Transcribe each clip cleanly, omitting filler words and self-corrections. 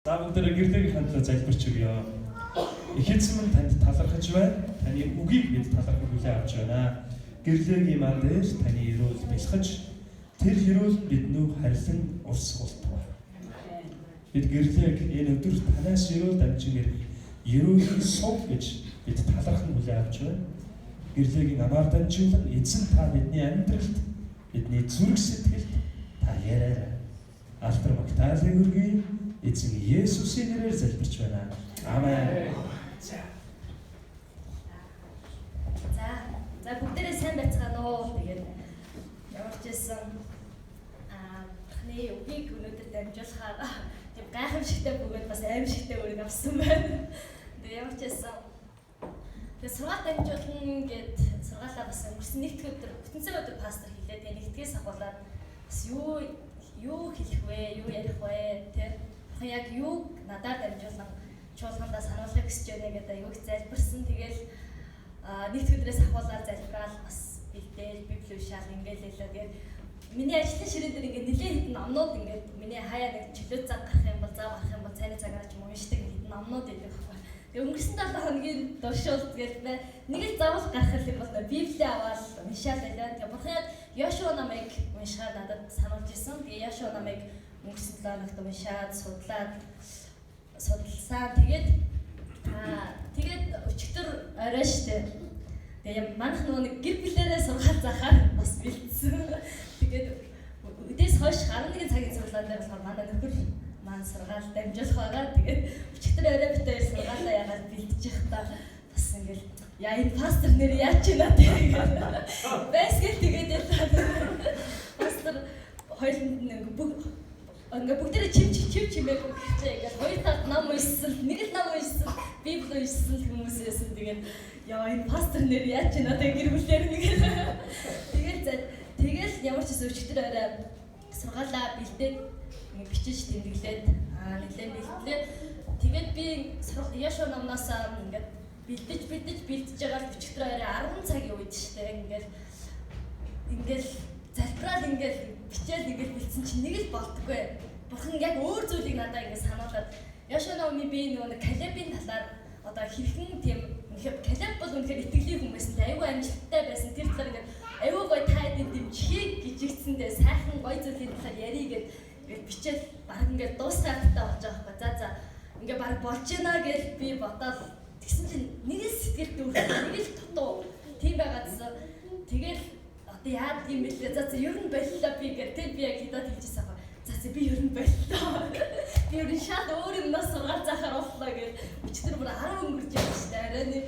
Бүгдээрээ гэрлэгийн хандлага залбирч өгье. Их эзэн минь танд талархаж байна. Таны үгийг бид талархаж хүлээн авч байна. Гэрлэгийн маа дээр таны эрүүл бэлхэж тэр эрүүл биднүү харилан урсгалтав. Бид гэрлэг энэ өдөр танаас эрүүл дамжин ирэх эрүүлийн сув гэж бид талархан хүлээн авч байна. Гэрлэгийн амаар дамжуулан эзэн та бидний амьдралд бидний зүрх сэтгэлд та яриарай. Алтар магтаалыг өргөе. Эзэн Есүсийн нэрээр залбирч байна. Амен. За бүгдээрээ сайн байцгаана уу. Тэгээд ямар ч байсан таны үгийг өнөөдөр дамжуулахаар тийм гайхамшигтай бөгөөд бас аимшигтай үрийг авсан байна. Тэгээд ямар ч байсан тэгээд сургаал дамжуулна гэд сургаалаа бас өнгөрсөн нэгд өдөр бүтэнцэн өдөр пастор хэлээд тэгээд нэгдгээс ахуулаад бас юу хэлэх вэ? Юу ярих вэ? Тэр яг юу надад дамжуулан чуулгандаа сануулгыг хүсэж байна гэдэг аюуг залбирсан. Тэгэл нийт өдрөөс ахуулаад залбираал бас бэлдээл библи уншаал ингээл хэлээ. Тэгээд миний ажлын ширээ дээр ингээд нэлээд хитэн номнууд ингээд миний хаяа нэг чөлөө цаг гарах юм бол зав гарах юм бол цайны цагаар ч юм уншдаг хитэн номнууд байдаг байхгүй. Тэгээд өнгөрсөн 7 хоногийн дуршуул тэгэл нэг л завал гарах юм бол библи аваад уншаал байлаа. Тэгээд бурхан яг Йошуа намайг уншаад надад сануулж ирсэн. Тэгээд Йошуа намайг өнгөрсөн 7 хоногт уншаад судалсан. Тэгээд өчигдөр орой штэ. Тэгээд манайх нэг гэр бүлээрээ сургаал заахаар бас бэлдсэн. Тэгээд өдөөс хойш 11 цагийн цуглаан дээр болохоор манай нөхөр маань сургаал дамжуулах байгаа. Тэгээд өчигдөр орой битээр сургаалаа ягаад бэлдэж явахдаа бас ингээл яа энэ пастор нэр яаж чина тэгээд байсгал тэгээд пастор хоёуланд ингээ бүгдээрээ чимээг гэхдээ ингээл хоёр талд ном уншсан, нэг л ном уншсан, библи уншсан хүмүүсээс тэгээд яа энэ пастор нэр яаж ч надад гэр бүлээр тэгэл ямар ч зүйл өчтөр орой сургаалаа бэлдээд бичиж тэмдэглээд нэлээд бэлтлээ. Тэгээд би Йошуа номноос ингээд бэлдэж байгаа өчтөр орой 10 цагийн үед штэ ингээл залбирал ингээл бичээл ингээл бэлдсэн чинь нэг л болдоггүй. Бурхан яг өөр зүйлийг надад ингээд сануулад Йошуа номны би нөгөө Калебийн талаар одоо хэрхэн тийм Калеб бол үнэхээр итгэлийн хүн байсан. Аюу амжилттай байсан. Тэр талаар ингээд аюу гой тайдын дэмжихийг гжигдсэндээ сайхан гой зүйлийн талаар ярих гээд бичээл баг ингээд дуусгахтай болж байгаа байхгүй. За ингээд баг болж байна гэж би бодоод тэгсэн чинь нэг л сэтгэл дүүрэх, нэг л дутуу тийм байгаадсан. Тэгэл одоо яад юм бэлээ. За ер нь боллоо би гэдэг би яг хидад хэлжсэн байгаа. За би ер нь боллоо. Би ер нь шал өөр юмнаас сургаал заахаар боллоо гэж өчтөр бүр 10 өнгөрч явж штэ. Арай нэг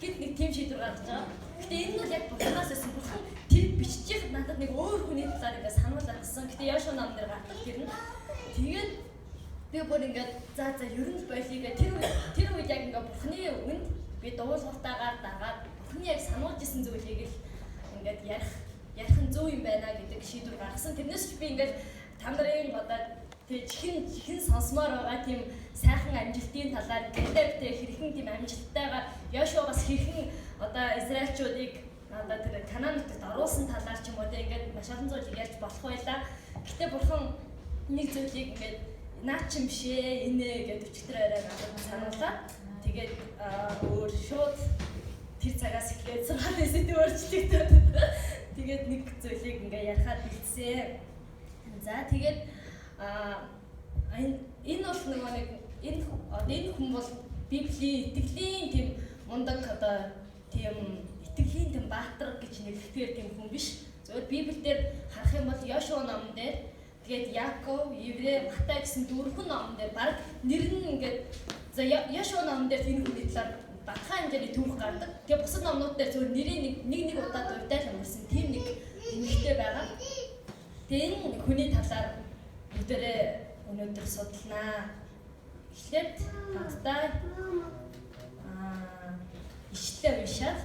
тийм шийдвэр гаргаж байгаа. Гэтэ энэ нь яг бурханаас байсан. Бурхан тэр биччих надад нэг өөр хүний талаар ингээд сануулаад гисэн. Гэтэ Йошуа ном дээр гардаг тэр нь. Тэгээд би бүр ингээд за ер нь боллоо гэж тэр үед яг ингээд бурханы үгэнд би дуулууртаагаар дагаад бурханы яг сануулж исэн зүйлийг л ингээд ярих нь зөв юм байна гэдэг шийдвэр гаргасан. Тэрнээс ч би ингээд та нарын одоо чихэн сонсомоор байгаа тийм сайхан амжилтын талаар Калебтэй хэрхэн тийм амжилттайгаар Йошуа бас хэрхэн одоо израильчуудыг одоо тэр Канаан нутагт оруулсан талаар ч юм уу ингээд маш олон зүйлийг ярьж болох байлаа. Гэтэ бурхан нэг зүйлийг ингээд наа чи биш ээ инээ гэдэг өчтөр арай надад сануулаад тэгээд өөр шууд тэр цагаас эхлээд сургаалын сэдв өөрчлөлт тэгээд нэг зүйлийг ингээ ярихад бэлдсэн. За тэгээд энэ бол нэг энэ хүн бол Библийн итгэлийн тийм мундаг одоо тийм итгэлийн тийм баатар гэж нэрлэхээр тийм хүн биш. Зөвхөн Библиэлд харах юм бол Йошуа номон дээр тэгээд Яков, Еврей, Матай гэсэн дөрвөн номон дээр баг нэр нь ингээд за Йошуа номон дээр энэ хүний талаар багахан хэмжээний түүх гардаг. Тэгээ бусад номнууд дээр зөвхөн нэрийг нэг удаад урьдаад өнгөрсөн тийм нэг эмэгтэй байгаа. Тэгээ энэ хүний талаар бүгдээрээ өнөөдөр судалнаа. Эхлээд хамтдаа ишлэлээ уншаад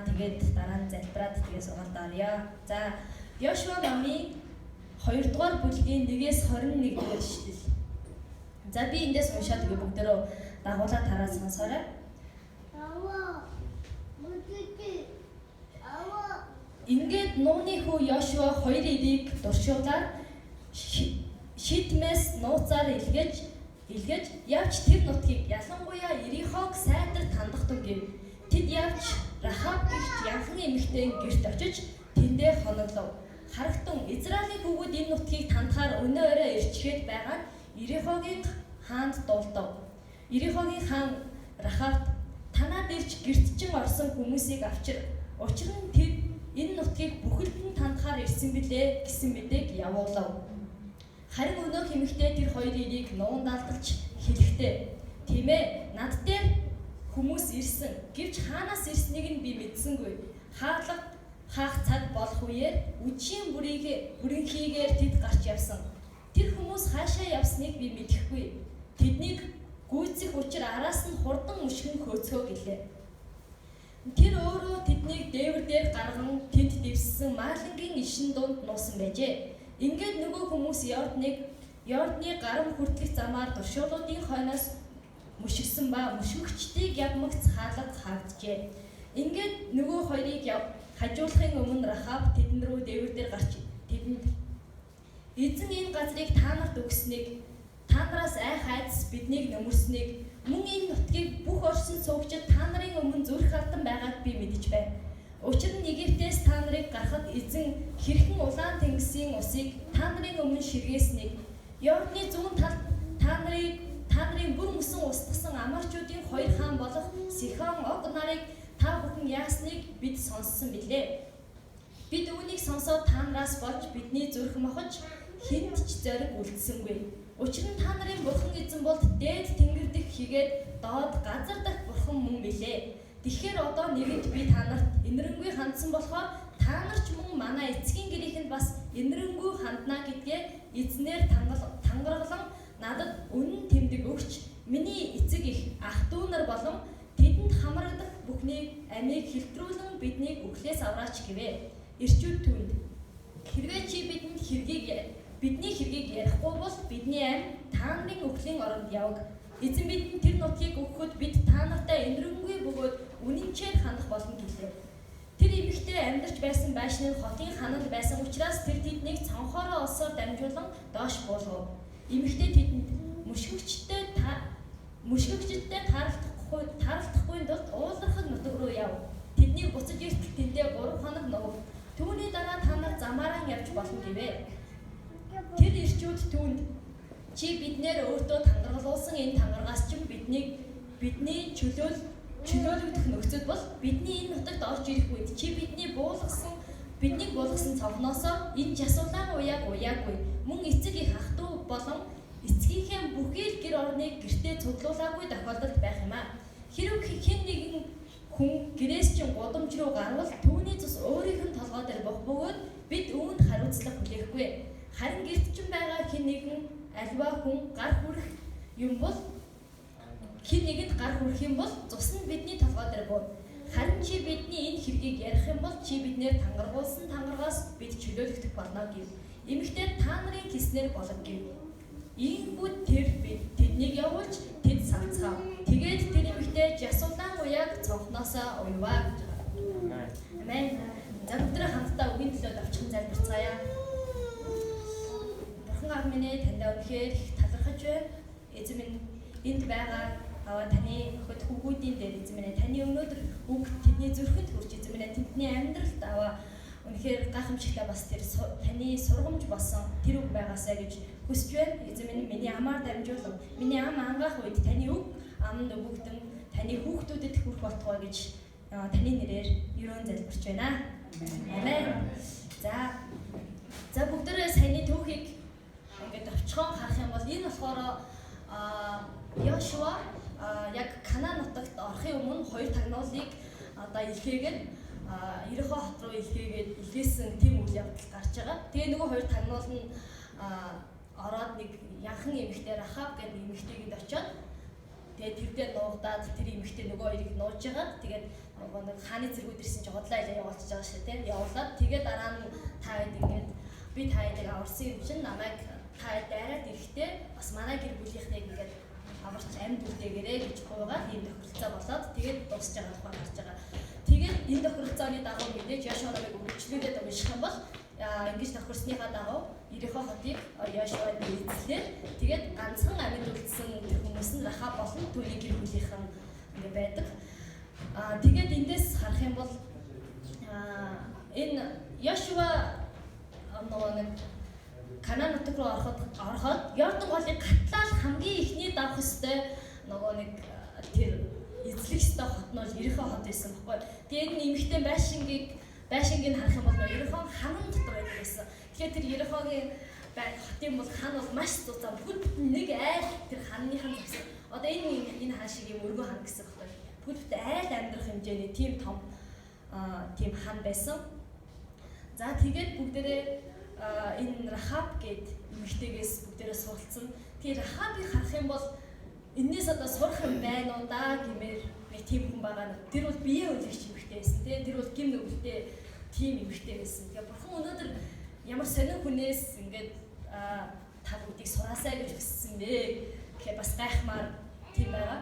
тэгээд дараа нь залбираад тэгээд сургаалт орё. За Йошуа номын 2 дугаар бүлгийн 1-ээс 21 дугаар ишлэл. За би эндээс уншаад тэгээд бүгдээрээ дагуулаад тараад сонсоорой. Ингээд нууны хүү Йошуа хоёр ирийг дуршуулаад Шитмээс нууцаар илгээж Илгээж явж тэр нутгийг ялангуяа Ирихог сайдар тандахдаг гэв. Тэд явж Рахаб гихч янхан эмэгтэй гэрт очиж тэндээ хоноглов. Харагтун Израилийн хүүгүүд энэ нутгийг тандахаар өнөө өрөө ирчгээд байгаа нь Ирихогийн хаанд дуулдав. Ирихогийн хаан Рахаб танаад ирж гэртчин орсон хүмүүсийг авчир. Учир нь тэд энэ нутгийг бүхэлдэн тандахаар ирсэн билээ гэсэн мэдээг явуулав. Харин өнөө эмэгтэй тэр хоёрыг нуун далдалж хэлэхдээ тийм ээ над дээр хүмүүс ирсэн. Гэвч хаанаас ирснийг нь би мэдсэнгүй. Хаах цаг болох үеэр үдшийн бүрэнхийгээр тэд гарч явсан. Тэр хүмүүс хаашаа явсныг би мэдэхгүй. Тэднийг гүйцэх учир араас нь хурдан мөшгөн хөөцгөө гэлээ. Тэр өөрөө тэднийг дээвэр дээр гарган тэд дэвссэн маалангийн ишин дунд нуусан байжээ. Ингээд нөгөө хүмүүс Йордны гарам хүртэлх замаар туршуулуудын хойноос мөшгсөн ба мөшгөгчдийг явмагц хаалга хаагджээ. Ингээд нөгөө хоёрыг хажуулахын өмнө Рахаб тэдэн рүү дээвэр дээр гарч тэдэнд эзэн энэ газрыг та нарт өгснийг та нараас айх айдас биднийг нөмөрснийг мөн энэ нутгийг бүх оршин суугчид та нарын өмнө зүрх алдан байгааг би мэдэж байна. Учир нь Египтээс та нарыг гаргахад эзэн хэрхэн улаан тэнгисийн усыг та нарын өмнө ширгээснийг Йордны зүүн талд та нарын бүр мөсөн устгасан амарчуудын хоёр хаан болох Сихон Ог нарыг та бүхэн яасныг бид сонссон билээ. Бид үүнийг сонсоод та нараас болж бидний зүрх мохож хэнд ч зориг үлдсэнгүй. Учир нь та нарын бурхан эзэн бол дээд тэнгэр дэх хийгээд доод газар дах бурхан мөн билээ. Тэгэхээр одоо нэгэнд би та нарт инэрэнгүй хандсан болохоор та нар ч мөн манай эцгийн гэрийнхэнд бас инэрэнгүй хандна гэдгээ эзнээр тангаргалан надад үнэн тэмдэг өгч миний эцэг их ах дүү нар болон тэдэнд хамрагдах бүхнийг амийг хэлтрүүлэн биднийг үхлээс авраач гэвэ. Ирчүүд түнд хэрвээ чи бидний хэргийг ярихгүй бол бидний ам та нарын үхлийн оронд яваг. Эзэн бидэнд тэр нутгийг өгөхөд бид та нартай инэрэнгүй бөгөөд үнэнчээр хандах болно гэлээ. Тэр эмэгтэй амьдарч байсан байшны хотын хананд байсан учраас тэр тэднийг цонхоороо олсоор дамжуулан доош буулгав. Эмэгтэй тэдэнд мөшгөгчдтэй таарлахгүй тулд уулархаг нутаг руу яв. Тэднийг буцаж иртэл тэндээ 3 хоног нугав. Түүний дараа та нар замаараа явж болно гэвэ. Тэр ирчүүд түүнд чи биднээр өөртөө тангаргалуулсан энэ тангаргаас ч бидний чөлөөлөгдөх нөхцөл бол бидний энэ нутагт орж ирэх үед чи биднийг буулгасан цонхноосоо энэ жасуулаан уяагүй мөн эцэг их ах дүү болон эцгийнхээ бүхий л гэр орныг гэртээ цуглуулаагүй тохиолдол байх юм аа. Хэрв хэн нэгэн хүн гэрээс чинь гудамж руу гарвал түүний цус өөрийнх нь толгой дээр бох бөгөөд бид үүнд хариуцлага хүлээхгүй. Харин гэрт чинь байгаа хэн нэгэн альва хүн гар хүрэх юм бол хэн нэгэнд гар хүрэх юм бол цус нь бидний толгой дээр буу. Харин чи бидний энэ хэргийг ярих юм бол чи биднээр тангаргуулсан тангаргаас бид чөлөөлөгдөх болно гэв. Эмэгтэй та нарын хийснээр болов гэв. Иймгүй тэр тэднийг явуулж тэд санацгаав. Тэгээд тэр эмэгтэй жасуулаан уяаг цонхноосоо уйваа гэж байна. Амен. За бүгдээ хамтдаа үгийн төлөө давчхан залбирцгаая. Бурхан аав минь таньда үнэхээр их талархаж байна. Эзэн минь энд байгаа таны хөт хүүгүүдийн дээр эзэн минь таны өнөөдөр үг тэдний зүрхэнд хүрч эзэн минь тэдний амьдралд үнэхээр гайхамшигтай бас тэр таны сургамж болсон тэр үг байгаасаа гэж хүсэж байна. Эзэн минь миний амаар дамжуулан миний ам ангаах үед таны үг амд өгөгдөн таны хүүхдүүдэд хүрэх болтугай гэж таны нэрээр ерөөн залбирч байна. Амен. За бүгдээрээ саяны түүхийг ингээд товчхон харах юм бол энэ болохоор Йошуа яг Канаан нутагт орохын өмнө хоёр тагнуулыг илгээгээд Ирихо хот руу илгээсэн тийм үйл явдал гарч байгаа. Тэгээ нөгөө хоёр тагнуул нь ороод нэг янхан эмэгтэй Рахаб гэдэг эмэгтэйгэд очиод тэгээ тэр дээр нуугдаад тэр эмэгтэй нөгөө хоёрыг нууж ягаад тэгээд нөгөө нэг хааны зэргүүд ирсэн чи хотлоо явуулчихж байгаа шүү дээ. Явуулаад тэгээ дараа нь та хэд ингээд би та хэдийг аварсан юм чинь намайг та дайраад ирэхдээ бас манай гэр бүлийнхнийг ингээд аварч амьд үлдээгээрэй гэж гуйгаад ийм тохиролцоо болоод тэгээд дуусч байгаа тухай гарч байгаа. Тэгээд энэ тохиролцооны дагуу мэдээж Йошуаыг үргэлжлүүлээд унших юм бол ингэж тохирсныхаа дагуу Ирихо хотыг Йошуа эзлээд тэгээд ганцхан амьд үлдсэн Рахаб болон түүний гэр бүлийнхэн ингээ байдаг. Тэгээд эндээс харах юм бол энэ Йошуа нөгөө нэг Канаан нутаг руу ороход Йордан голыг гатлал хамгийн ихний давах ёстой нөгөө нэг тэр эзлэх ёстой хот нь Ерихо хот байсан байхгүй. Тэгээд энэ эмэгтэй байшингийг харах юм бол Ерихо ханан дотор байдаг байсан. Тэгэхээр тэр Ерихогийн хотын бол хан бол маш цуцаа бүхэл бүтэн нэг айл тэр ханныхан зогсон. Одоо энэ хан шиг юм өргөө хан гэсэн байхгүй. Бүхэл бүтэн айл амьдрах хэмжээний тийм том тийм хан байсан. За тэгээд бүгдээрээ энэ Рахаб гээд эмэгтэйгээс бүгдээрээ суралцсан. Тэгээд Рахабыг харах юм бол энээс одоо сурах юм байна уу да гэмээр нэг тийм хүн байгаа нь. Тэр бол биеэ үлгч эмэгтэй байсан тийм. Тэр бол гим нүгэлтэй тийм эмэгтэй байсан. Тэгээд бурхан өнөөдөр ямар сонин хүнээс ингээд та бүгдийг сураасай гэж хүссэн бэ гэхээр бас гайхмаар тийм байгаа.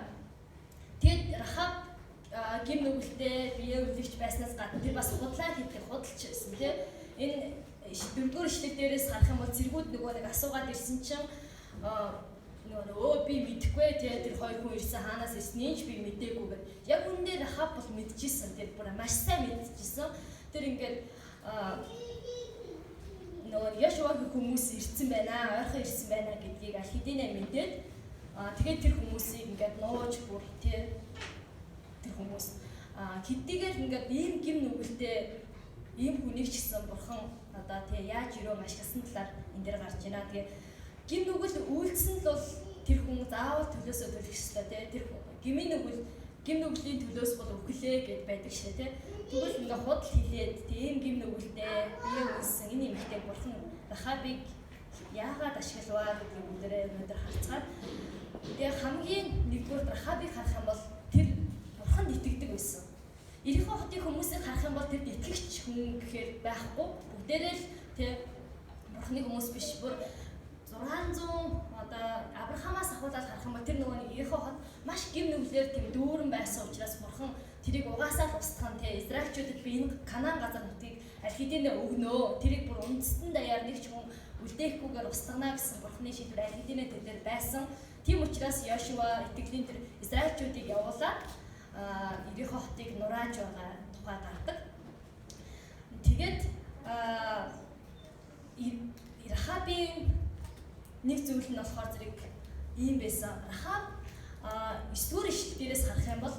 Тэгээд Рахаб гим нүгэлтэй биеэ үлгч байснаас гадна тэр бас худлаа хийдэг худалч байсан тийм. Энэ дөрөвдүгээр ишлэл дээрээс харах юм бол зэргүүд нөгөө нэг асуугаад ирсэн чинь би мэдэхгүй тэр хоёр хүн ирсэн хаанаас ирсэн ч би мэдээгүй гэд. Яг үүндээ Рахаб бол мэдчихсэн. Тэр бүр маш сайн мэдчихсэн. Тэр ингээд нөгөө Йошуагийн хүмүүс ирсэн байна, ойрхон ирсэн байна гэдгийг аль хэдийнэ мэдээд тэгээд тэр хүмүүсийг ингээд нууж бүр тэр хүмүүс хэдийгээр ингээд ийм гим нүгэлтэй ийм хүнийг ч гэсэн бурхан одоо тий яаж өрөө ашигласан талаар энэ дээр гарч байна. Тэгээ гим нүгэл үйлдсэн л бол тэр хүн заавал төлөөсөө төлөх ёстой тий. Тэр гим нүглийн төлөөс бол өглөө гэд байдаг шээ тий. Тэгвэл ингээ худал хилээд тийм гим нүгэлтэй бие үүссэн энэ эмэгтэй бурхан Рахабыг яагаад ашиглаваа гэдгийг бүгдээрээ өнөөдөр харцгаад тэгээ хамгийн нэгдүгээр Рахабыг харах юм бол тэр бурханд итгэдэг байсан. Ерихо хотын хүмүүсийг харах юм бол тэр итгэгч хүн гэхээр байхгүй. Бүгдээрээ л тий бурханы хүмүүс биш бүр 600 одоо Авраамаас ахуулаад харах юм бол тэр нөгөө нэг Ерихо хот маш гим нүглээр тийм дүүрэн байсан учраас бурхан тэрийг угаасаа л устгах нь тий Израильчуудад би энэ Канаан газар нутгийг аль хэдийнэ өгнөө. Тэрийг бүр үндэстэн даяар нэг ч хүн үлдээхгүйгээр устгана гэсэн бурханы шийдвэр аль хэдийнэ тэр дээр байсан. Тийм учраас Йошуа итгэлийн тэр Израильчуудыг явуулаад Ерихо хотыг нурааж байгаа тухай гардаг. Тэгээд Рахабын нэг зүйл нь болохоор зэрэг ийм байсан. Рахаб 9-р ишлэл дээрээс харах юм бол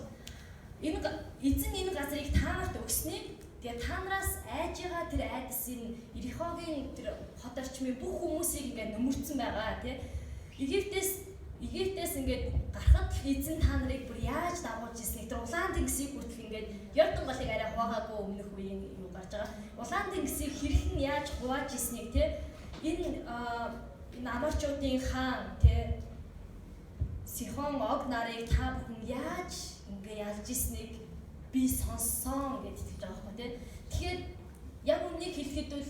эзэн энэ газрыг та нарт өгснийг тэгээ та нараас айж байгаа тэр айдсын Ерихогийн тэр хот орчмын бүх хүмүүсийг ингээд нөмөрцөн байгаа тий. Египтээс ингээд гарахад эзэн та нарыг бүр яаж дагуулж ирснийг тэр улаан тэнгисийг хүртэл ингээд Йордан голыг арай хуваагаагүй өмнөх үеийн юу гарч байгаа. Улаан тэнгисийг хэрхэн яаж хувааж ирснийг тий энэ амарчуудын хаан тий Сихон ог нарыг та бүхэн яаж ингээ ялж ирснийг би сонссон гэж хэлж байгаа байхгүй тий. Тэгэхээр яг үннийг хэлэхэд бол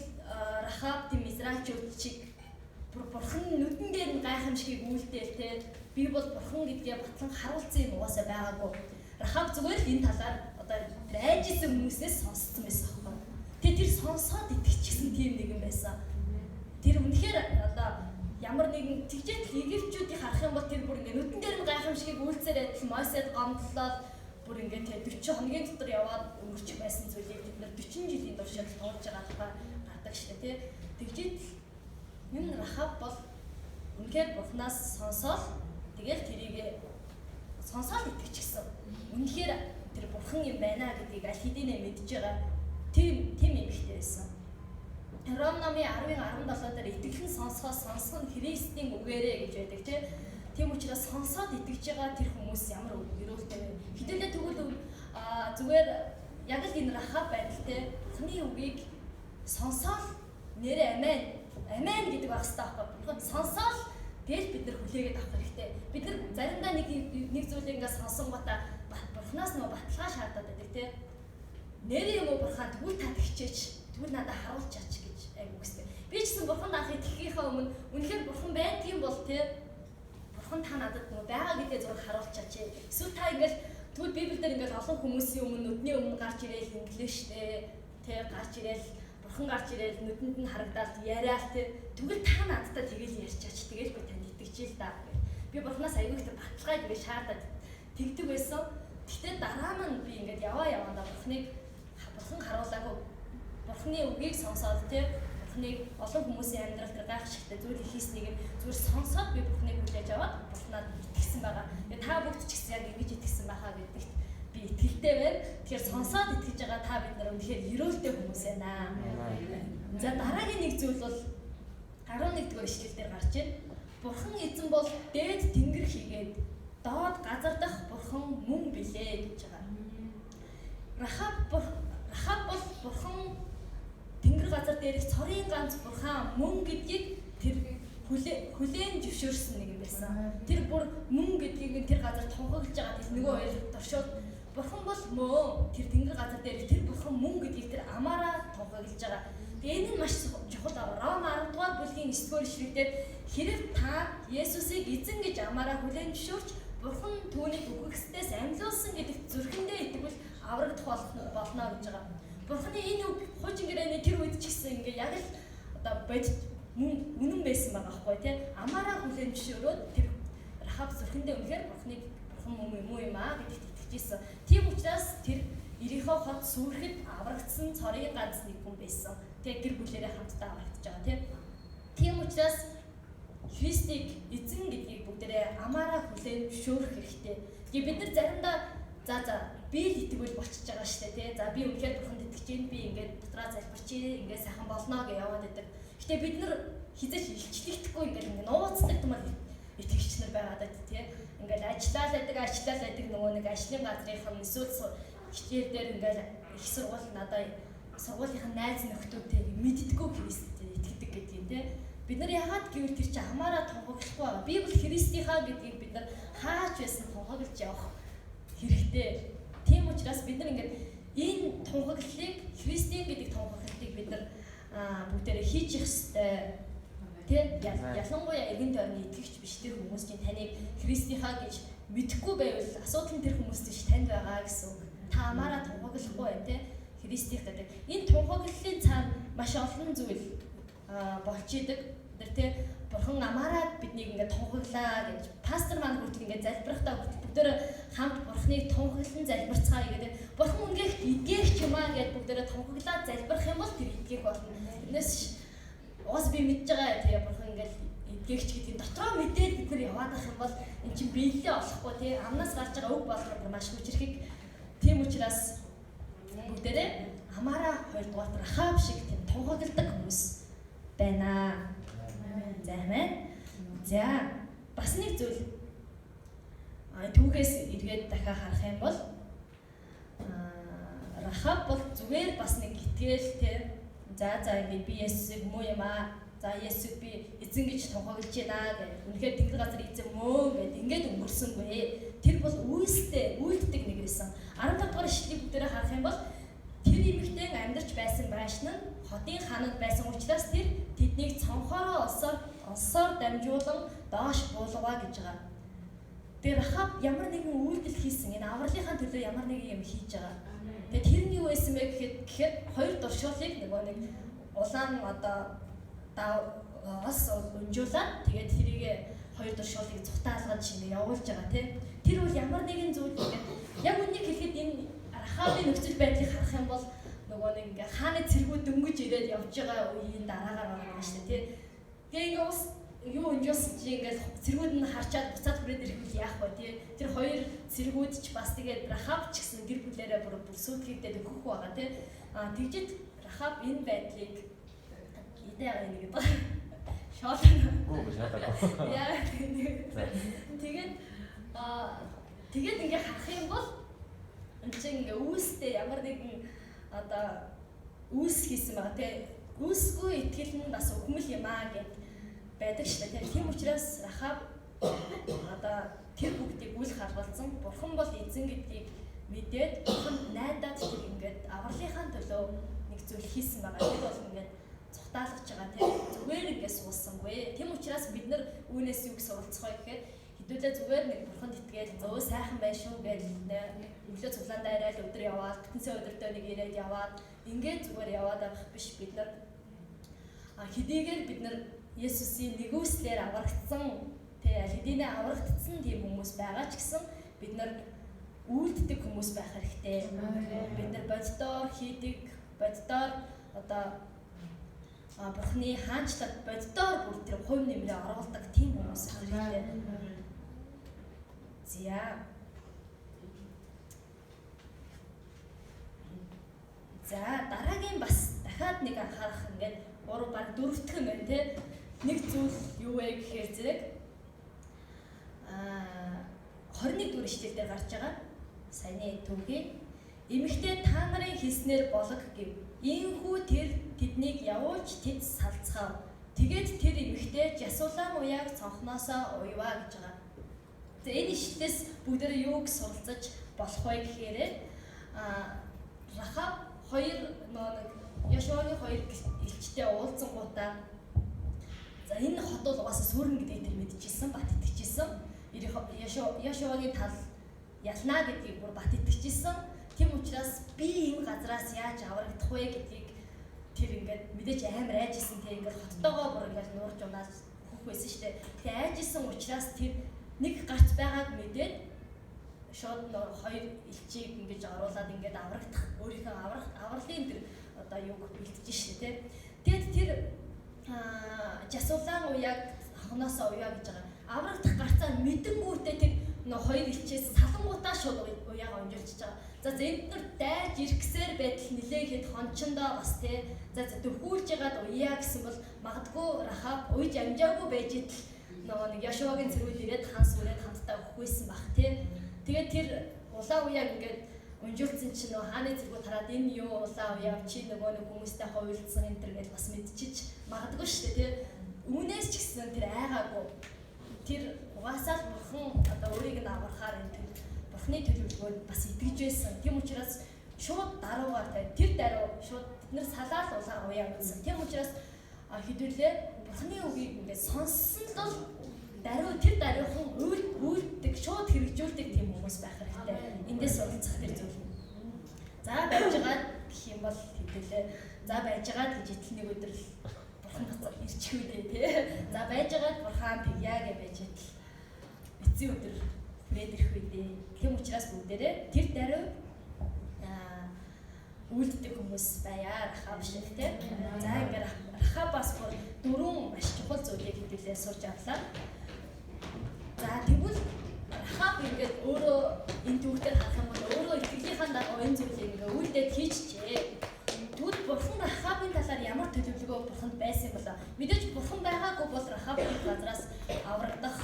Рахаб тийм Израильчууд чиг бурхан нүдэн дээр нь гайхамшигыг үйлдээл те би бол бурхан гэдгээ батлан харуулсан юм угаасаа байгаагүй. Рахаб зүгээр л энэ талаар одоо тэр айжсэн хүмүүсээс сонссон байсан аахгүй. Тэгээ тэр сонсоод итгэчихсэн тийм нэгэн байсан. Тэр үнэхээр одоо ямар нэгэн тэгжээд Египтчүүдийг харах юм бол тэр бүр ингээ нүдэн дээр нь гайхамшигыг үйлцээр адил Мосед гомдлоод бүр ингээ 40 хоногийн дотор яваад өнгөрчих байсан зүйлийг бид нар 40 жилийн туршид туулж байгаа тухай гардаг шүү дээ те. Тэгжээд энэ Рахаб бол үнэхээр бурхнаас сонсоод тэгэл тэрийг сонсоод итгэчихсэн. Үнэхээр тэр бурхан юм байна гэдгийг аль хэдийнэ мэдж байгаа тийм эмэгтэй байсан. Ром номын 10:17 дээр итгэлэн сонсгон Христийн үгээрээ гэж байдаг тийм учраас сонсоод итгэж байгаа тэр хүмүүс ямар өрөөлтэй вэ? Хэдүүлээ тэгвэл зүгээр яг л энэ Рахаб байдалтай бурхны үгийг сонсоод нэрээ амен гэдэг байх хэрэгтэй байхгүй. Сонсоод тэгэл бид нар хүлээгээд авах хэрэгтэй. Бид нар заримдаа нэг зүйлийг ингээ сонсонготой бурхнаас нөгөө баталгаа шаардаад байдаг тийм. Нэрээ юм уу бурхан тэгвэл та тэгчээч. Тэгвэл надад харуулж чаач гэж айгуу гэстэй. Би ч гэсэн бурханд анх итгэхийнхаа өмнө үнэхээр бурхан байдгийн бол тийм. Бурхан та надад нөгөө байгаа гэдгээ зөвхөн харуулж чаач. Эсвэл та ингээл тэгвэл Библиэлд ингээл олон хүмүүсийн өмнө нүдний өмнө гарч ирээл инглээ штэ. Тийм гарч ирээл бурхан гарч ирээл нүдэнд нь харагдаад яриад тэгвэл та надтай тэгэл ярьчаач. Тэгэл би танд итгэж л да. Би би бурхнаас аягүй их баталгаа ингэ шаардаад тэгдэг байсан. Гэхдээ дараа нь би ингээд яваандаа бурхан харуулаагүй бурхны үгийг сонсоод тийм бурхныг олон хүмүүсийн амьдрал дээр гайхшигтай зүйл хийснийг зүгээр сонсоод би бурхныг хүлээж аваад бурхнаад итгэсэн байгаа. Тэгээ та бүгд ч гэсэн яг ингэж итгэсэн байхаа гэдэгт би итгэлтэй байна. Тэгэхээр сонсоод итгэж байгаа та бид нар үнэхээр ерөөлтэй хүмүүс байна. За дараагийн нэг зүйл бол 11-р ишлэл дээр гарч байна. Бурхан эзэн бол дээд тэнгэр хийгээд доод газар дах бурхан мөн билээ гэж байгаа. Рахаб бол бурхан тэнгэр газар дээрх цорын ганц бурхан мөн гэдгийг тэр хүлээн зөвшөөрсөн нэг юм байсан. Тэр бүр мөн гэдгийг тэр газар тунхаглаж байгаа тэр нөгөө хоёр доршоод бурхан бол мөн тэр тэнгэр газар дээрх тэр бурхан мөн гэдгийг тэр амаараа тунхаглаж байгаа. Тэгээ энэ нь маш чухал. Ром 10-р бүлгийн 9-р ишлэлдэр хэрэг та Есүсийг эзэн гэж амаараа хүлээн зөвшөөрч бурхан түүнийг үхэгсдээс амьлуулсан гэдэгт зүрхэндээ итгэвэл аврагдах болно гэж байгаа. Бурханы энэ үг хуучин гэрээний тэр үед ч гэсэн ингээ яг л одоо бодит үнэн байсан байгаа байхгүй тий. Амаараа хүлээн зөвшөөрөөд тэр Рахаб зүрхэндээ үнэхээр бурхан юм уу аа гэдэгт итгэжсэн. Тийм учраас тэр Ирихо хот сүрэхэд аврагдсан цорын ганц нэг хүн байсан. Тэгээ гэр бүлээрээ хамтдаа аврагдаж байгаа тий. Тийм учраас Христийг эзэн гэдгийг бүгдээрээ амаараа хүлээн зөвшөөрөх хэрэгтэй. Тэгээ бид нар заримдаа за би л итгэвэл болчихж байгаа шүү дээ тий. За би үнэхээр бурханд итгэж байна. Би ингээд дотроо залбирчээ. Ингээд сайхан болно гэж яваад байдаг. Гэтэ бид нар хизээч илчлэгдэхгүй ингээд нууцдаг юм аа итгэгч нар байгаад байдаг тий. Ингээд ажиллаад байдаг нөгөө нэг ажлын газрынхан эсвэл хичээл дээр ингээд их сургууль надад сургуулийнхаа найз нөхдүүдтэй мэддэггүй Христэд итгэдэг гэдгийг тий. Бид нар яагаад гэвэл тэр чинь амаараа тунхаглахгүй байгаа. Библи Христийнхаа гэдгийг бид нар хаач байсан тунхаглаж явах хэрэгтэй. Тийм учраас бид нар ингээд энэ тунхаглалыг Христийн гэдэг тунхаглалыг бид нар бүгдээрээ хийж явах хэрэгтэй. Тэ ялангуяа эргэн тойрны итгэгч биш тэр хүмүүс чинь таныг Христийнхаа гэж мэдэхгүй байвал асуудал нь тэр хүмүүст биш танд байгаа гэсэн үг. Та амаараа тунхаглахгүй бай тэ Христийнх гэдэг. Энэ тунхаглалын цаана маш олон зүйл болж идэг. Тэр тэ бурхан амаараа биднийг ингээд тунхаглаа гэж пастор маань хүртэл ингээд залбирахтаа бүгдээр хамт бурханыг тунхаглан залбирцгаая гэдэг. Бурхан үнэхээр идгийх юм аа гэж бүгдээр тунхаглаад залбирах юм бол тэр идгийх болно. Тэрнээс уус би мэдж байгаа тэгээ бурхан ингээд идгээгч гэдэг дотроо мэдээд бид нар яваад ах юм бол эн чинь биелэлээ олохгүй тий амнаас гарч байгаа үг болгоход маш хүчрхэг. Тийм учраас бүгдээрээ амаараа хоёрдугаар Рахаб шиг тийм тунхагладаг хүмүүс байна. За амин. За бас нэг зүйл түүхээс эргээд дахиад харах юм бол Рахаб бол зүгээр бас нэг итгэл тий за ингээд би Есүсийг муу юм аа. За Есүс би эзэн гэж тунхаглаж байна гэх. Үнэхээр тэнгэр газар эзэн мөө гэд ингээд өнгөрсөнгүй. Тэр бол үйлддэг нэг байсан. 15 дугаар ишлэлийг бүгдээрээ харах юм бол тэр эмэгтэй амьдарч байсан байшин нь хотын ханад байсан учраас тэр тэднийг цонхоороо олсоор дамжуулан доош буулгаваа гэж байгаа. Тэр Рахаб ямар нэгэн үйлдэл хийсэн. Энэ авралынхаа төлөө ямар нэгэн юм хийж байгаа. Тэгээд тэр нь юу байсан бэ гэхэд хоёр дуршуулыг нөгөө нэг улаан одоо даавас өнжүүлээд тэгээд тэрийг хоёр дуршуулыг цухтаалгаж ингэ явуулж байгаа тийм. Тэр бол ямар нэгэн зүйл яг үнийг хэлэхэд энэ Рахабын нөхцөл байдлыг харах юм бол нөгөө нэг ингээ хааны цэргүүд дөнгөж ирээд явж байгаа үеийн дараагаар байгаа шүү дээ тийм. Тэгээ ингээ ус юу өнжүүлсэн чи ингээл цэргүүд нь харчаад буцаад хүрээд ирэхвэл яах вэ тий. Тэр хоёр цэргүүд ч бас тэгээд Рахаб ч гэсэн гэр бүлээрээ бүр сүйтгийгдээд өгөх байгаа тий. Тэгжид Рахаб энэ байдлыг идээ нэг гэдэг. Шоолно. Яа. Тэгээд ингээ харах юм бол энэ чинь ингээ үүстэй ямар нэгэн одоо үүс хийсэн байгаа тий. Үүсгүй итгэл нь бас өхмөл юм аа гэд байдаг шүү дээ. Тийм учраас Рахаб одоо тэр бүгдийг үл харгалзан бурхан бол эзэн гэдгийг мэдээд бурхан найдаад тэр ингээд авралынхаа төлөө нэг зүйл хийсэн байгаа. Тэр бол ингээд цухтаалгаж байгаа тийм зүгээр ингээд суулсангүй. Тийм учраас бид нар үүнээс юу гэж суралцах вэ гэхээр хэдүүлээ зүгээр нэг бурханд итгээл зөө сайхан байна шүү гэж өглөө цуглаандаа ирээд өдөр яваад бүтэнсээ өдөртөө нэг ирээд яваад ингээд зүгээр яваад авах биш. Бид нар хэдийгээр бид нар Есүсийн нэгүслэр аврагдсан Тэ аль хэдийнэ аврагдсан тийм хүмүүс байгаа ч гэсэн бид нар үйлддэг хүмүүс байх хэрэгтэй. Бид нар боддоор хийдэг, боддоор одоо Бурхны хаанчлал боддоор бүр тэр хувь нэмрээ оруулдаг тийм хүмүүс хэрэгтэй. За дараагийн бас дахиад нэг анхаарах ингээд 3 баг 4 дахь юм байна те. Нэг зүйл юу вэ гэхээр зэрэг 21 дугаар ишлэлээр гарч байгаа. Саяны түүхий эмэгтэй та нарын хийснээр болог гэв. Ийхүү тэр тэднийг явуулж тэд салцгаав. Тэгээд тэр эмэгтэй жасуулан уяаг цонхноосоо уйваа гэж байгаа. За энэ ишлэлээс бүгдээ юуг суралцаж болох вэ гэхээр Рахаб хоёр Яшуагийн хоёр элчтэй уулзсангуудаа за энэ хот бол угаасаа сүрэн гэдгийг тэр мэдчихсэн, бат итгэжсэн. Яшуагийн тал ялнаа гэдгийг бүр бат итгэжсэн. Тийм учраас би энэ газраас яаж аврагдах вэ гэдгийг тэр ингээд мэдээж амар айжсэн. Тэр ингээд хоттойгоо бүр ингээд нуурж унаад хөх байсан шүү дээ. Тэгээ айжсэн учраас тэр нэг гарц байгааг мэдээд шууд хоёр элчийг ингэж оруулаад ингээд аврагдах өөрийнхөө авралын тэр одоо юуг бэлтжиж штэ тий. Тэгээд тэр жасуулан уяаг хогноосоо уяа гэж байгаа. Аврагдах гарцаа мэдэнгүүтээ тэр хоёр элчээс салангуудаа шууд уяага онжилж байгаа. За энд нар дайж ирэхсээр байтал нилээхэд хончондоо бас тий. За төвхүүлж ягаад уяа гэсэн бол магадгүй Рахаб уйж амжаагүй байж идэл нөгөө нэг Яшуагийн цэргүүд ирээд ханс үрээд хамтдаа өгөхгүйсэн баг тий. Тэгээд тэр улаан уяаг ингээд унжуулсан чинь нөгөө хааны цэргүүд хараад энэ юу улаан уяаг чи нөгөө нэг хүмүүстэй ховлцсон энэ төр гэж бас мэдчиж магадгүй шүү дээ тий. Үүнээс ч гэсэн тэр айгаагүй. Тэр угаасаа л бурхан одоо өөрийг нь аврахаар энэ бурхны төлөвлөгөөд бас итгэж байсан. Тийм учраас шууд даруугаар тэр даруй шууд бид нар салаал улаан уяаг үзсэн. Тийм учраас хэдүүлээ бурхны үгийг ингээд сонссон л даруй тэр даруйхан үйлддэг шууд хэрэгжүүлдэг тийм хүмүүс байх хэрэгтэй. Эндээс суралцах тэр зүйл. За байжгаад гэх юм бол хэдүүлээ. За байжгаад гэж итэл нэг өдөр л бурхан гацаа ирчих үү тий. За байжгаад бурхан тэгяа гэж байж итэл эцсийн өдөр хүрээд ирэх үү дээ. Тийм учраас бүгдээрээ тэр даруй үйлддэг хүмүүс байя Рахаб шиг тий. За ингээд Рахабаас бүр 4 маш чухал зүйлийг хэдүүлээ сурч авлаа. За тэгвэл Рахаб ингээд өөрөө энэ түүхээр харах юм бол өөрөө итгэлийнхаа дагуу энэ зүйлийг ингээд үйлдээд хийчихжээ. Тэгвэл бурхан Рахабын талаар ямар төлөвлөгөө бурханд байсан юм болоо? Мэдээж бурхан байгаагүй бол Рахабын газраас аврагдах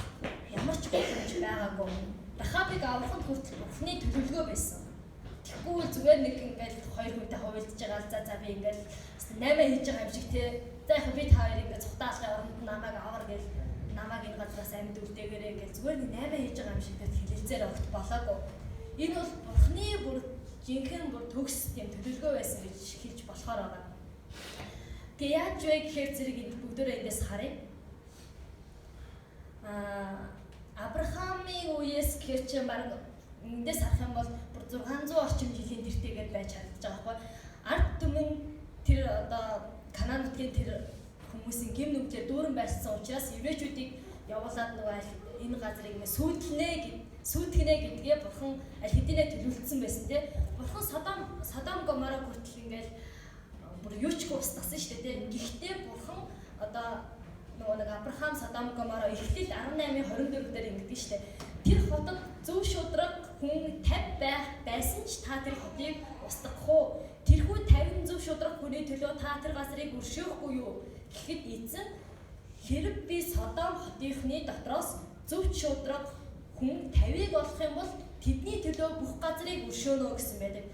ямар ч боломж байгаагүй. Рахабыг аврахад хүртэл бурханы төлөвлөгөө байсан. Тэгвэл зүгээр нэг ингээд хоёр хүнтэй хуваалцж байгаа за би ингээд 8 хийж байгаа юм шиг тий. За яг би та хоёрыг ингээд цухтаалахын оронд намайг авар гэж намайг энэ газраас амьд үлдээгээрэй гэж зүгээр нэг 8 хийж байгаа юм шиг хэлэлцээр огт болоогүй. Энэ бол бурхны бүр жинхэнэ бүр төгс тийм төлөвлөгөө байсан гэж хэлж болохоор байгаа. Тэгээ яаж вэ гэхээр зэрэг энэ бүгдөө эндээс харъя. Авраамийн үеэс гэхээр чинь баг эндээс харах юм бол бүр 600 орчим жилийн тэртээгээд байж харагдаж байгаа байхгүй. Ард түмэн тэр одоо Канаан нутгийн тэр хүмүүсийн гим нүглээр дүүрэн байрсан учраас еврейчүүдийг явуулаад нөгөө энэ газрыг сүйтгэнэ гэдгээ бурхан аль хэдийнэ төлөвлөсөн байсан тий. Бурхан Содом Гоморог хүртэл ингээл бүр юу ч устгасан шүү дээ тий. Гэхдээ бурхан одоо нөгөө нэг Авраам Содом Гоморог Эхлэл 18:24 дээр ингэдэг шүү дээ. Тэр хотод зөв шударга хүн 50 байсан ч та тэр хотыг устгах уу? Тэрхүү 50 зөв шударга хүний төлөө та тэр газрыг өршөөхгүй юу? Гэхэд эзэн хэрэг би Содом хотынхны дотроос зөв шударга хүн 50-ыг олох юм бол тэдний төлөө бүх газрыг өршөөнө гэсэн байдаг.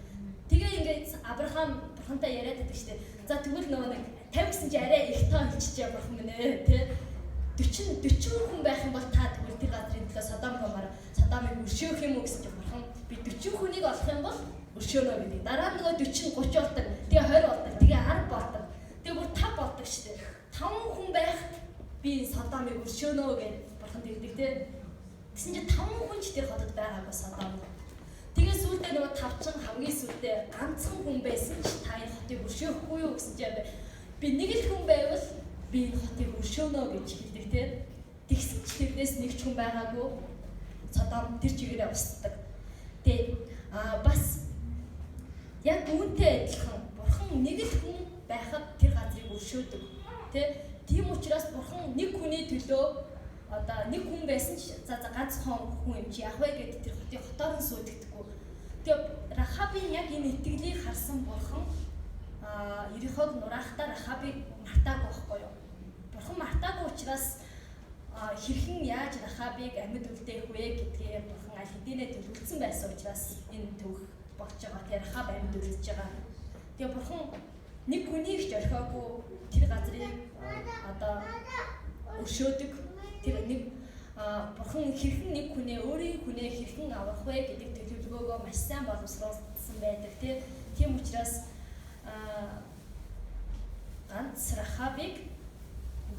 Тэгээ ингээд Авраам бурхантай яриад байдаг шүү дээ. За тэгвэл нөгөө нэг 50 гэсэн чи арай их тоо хэлчихээ бурхан минь ээ тий. 40 хүн байх юм бол та тэгвэл тэр газрын төлөө Содомыг өршөөх юм уу гэсэн чи бурхан би 40 хүнийг олох юм бол өршөөнө гэдэг. Дараа нь нөгөө 40 30 болдог. Тэгээ 20 болдог. Тэгээ 10 болдог. Тэгээ бүр 5 болдог шүү дээ. 5 хүн байх би Содомыг өршөөнө гэж бурхан тэгдэг тий. Гэсэн чи 5 хүн ч тэр хотод байгаагүй Содом. Тэгээ сүүлдээ нөгөө 5 чин хамгийн сүүлдээ ганцхан хүн байсан ч та энэ хотыг өршөөхгүй юу гэсэн чи би нэг л хүн байвал би энэ хотыг өршөөнө гэж хэлдэг тий. Тэгсэн ч тэрнээс нэг ч хүн байгаагүй. Содом тэр чигээрээ устдаг. Тэгээд бас яг үүнтэй адилхан бурхан нэг л хүн байхад тэр газрыг өршөөдөг. Тийм учраас бурхан нэг хүний төлөө одоо нэг хүн байсан ч за ганцхан хүн юм чи яах вэ гэдэг тэр хотын хотоор нь сүйдэгдэггүй. Тэгээд Рахабын яг энэ итгэлийг харсан бурхан Ерихог нураахтаа Рахабыг мартаагүй байхгүй юу? Бурхан мартаагүй учраас хэрхэн яаж Рахабыг амьд үлдээх вэ гэдгээ бурхан аль хэдийнэ төлөвлөсөн байсан учраас энэ төвх болж байгаа. Тэр Рахаб амьд үлдэж байгаа. Тэгээ бурхан нэг хүнийг ч орхиогүй тэр газрыг одоо өршөөдөг. Тэр нэг бурхан хэрхэн нэг хүнээ өөрийн хүнээ хэрхэн авах вэ гэдэг төлөвлөгөөгөө маш сайн боловсруулсан байдаг. Тийм учраас ганц Рахабыг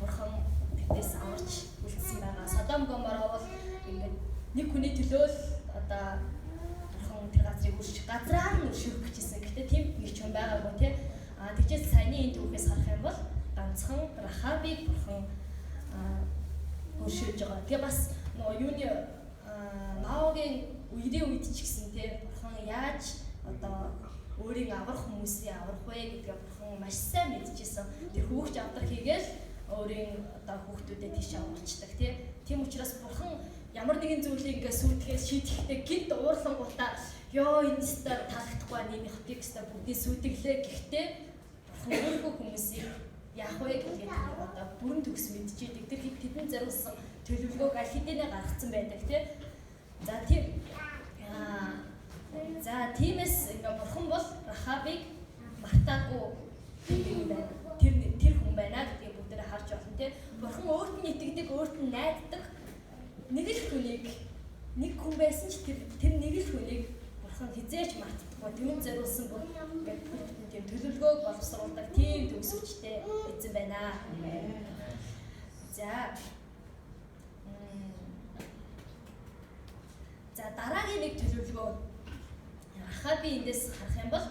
бурхан тэгтээс аварч үлдсэн байгаа. Содом Гомора бол ингээд нэг хүний төлөө л одоо бурхан тэр газрыг газраар нь өршөөх гэжсэн. Гэхдээ тийм нэг ч юм байгаагүй тий. Тэгжээс саяны энэ түүхээс харах юм бол ганцхан Рахабыг бурхан өршөөж байгаа. Тэгээ бас нөгөө юуны Ноагийн үеийн үед ч гэсэн тий бурхан яаж одоо өөрийн аврах хүмүүсийг аврах вэ гэдгээ бурхан маш сайн мэдчихсэн. Тэр хүүхч авдар хийгээл өөрийн одоо хүүхдүүдэд тийш аварчдаг тийм учраас бурхан ямар нэгэн зүйлийг ингээ сүйтгэхээс шийдэхдээ гинт уурлан гутаа ёо энэ стар таалагдахгүй нэг хотыг стар бүгдийг сүйдэглээ гэхдээ бурхан өөрийнхөө хүмүүсийг яах вэ гэдгийг одоо бүрэн төгс мэдчихэдэг. Тэр хэд хэдэн зориулсан төлөвлөгөөг аль хэдийнэ гаргацсан байдаг тийм. За тиймээс ингээ бурхан бол Рахабыг мартаагүй юм байна. Тэр хүн байна гэдгийг бүгдээрээ харж байна тийм. Бурхан өөрт нь итгэдэг, өөрт нь найддаг нэг л хүнийг нэг хүн байсан ч тэр нэг л хүнийг бурхан хизээч мартдаггүй. Түүнд зориулсан бүр ингээд тийм төлөвлөгөөг боловсруулдаг тийм төгсөвчтэй эзэн байна. За дараагийн нэг төлөвлөгөө Рахабын эндээс харах юм бол